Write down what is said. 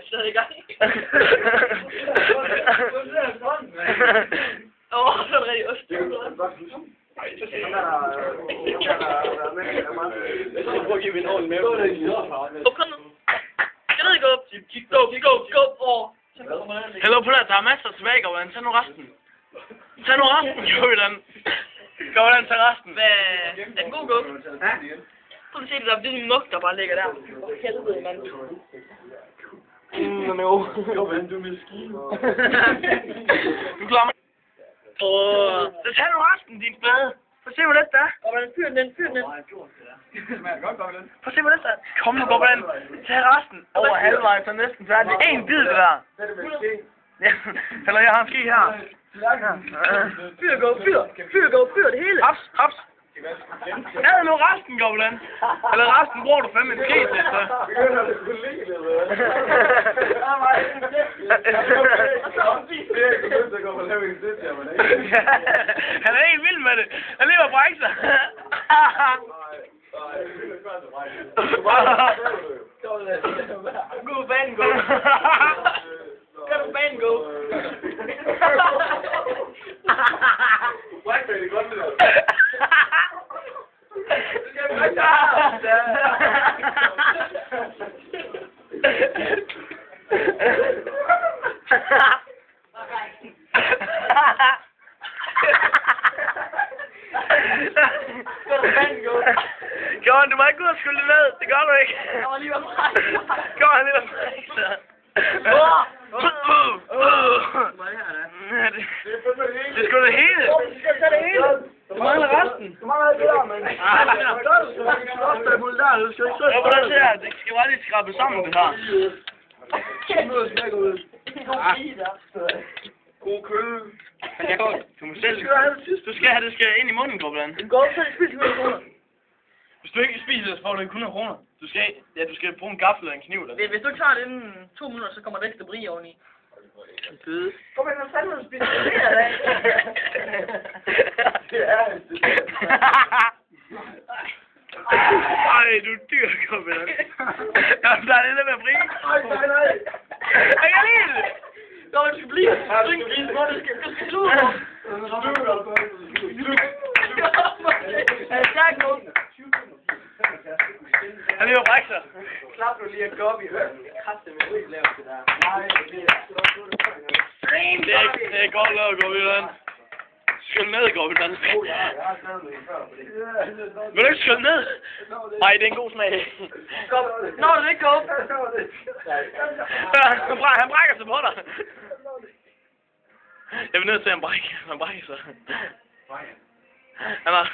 Så er det i gang. Åh, så er det rigtig ost. Kom nu. Jeg ved ikke op. Go. Hello, Puller, der er masser tilbage, Govland. Tag nu resten. Govland, tag resten. Hvad? Er den god, Go? Prøv at se det der, det er en mug, der bare ligger der. For helvede, mand. No. Govland, du er maskine. Du klarer mig. Så tag nu resten, din spade. Prøv at se, hvor let det er. Govland, fyr den. Prøv at se, hvor let det er. Kom nu, Govland. Tag resten. Over halvvejs, så næsten færdig. Det er en bid, det der. Ja, eller jeg har en ski her. Fyr, Go, det hele. Haps. Tag nu resten, Govland. Eller resten bruger du fandme en ski til, så. Han er helt vild med det. Han lever på ikke sig. God banen, Go. Kan du banen, Go? Blackberry, godt med det. Gjorde du må ikke gå og skylde ned. Det gør du ikke. Jeg var lige ved mig. Gjorde han lige ved mig. Det er sgu det hele. Du mangler resten. Du mangler ikke det der, mand. Det skal bare lige skrabe sammen, det her. God kød. Du må selv. Du skal have det ind i munden, Govland. Go, så spiser du 100 kroner. Hvis du ikke spiser det, så får du ikke 100 kroner. Du skal bruge en gaffel eller en kniv. Hvis du ikke tager det inden 2 minutter, så kommer der ekstra brie oveni. Kom ind, hvad fanden du spiser det her dag? Det er Ej, du er dyr, Govland. Der er det der med brie. Nej. Jeg kan lide det. Nå, du skal blive. Du skal sluge. Stærk nu. Han lever brække sig. Klap du lige at gå op i høren. Kræfte med ryg lavet det der. Nej, det er godt lavet, Govland. Skyld ned, Govland. Vil du ikke skylde ned? Nej, det er en god smag. Nå, det er ikke godt. Han brækker sig på dig. Jeg vil ned til, at han brækker sig. Han har...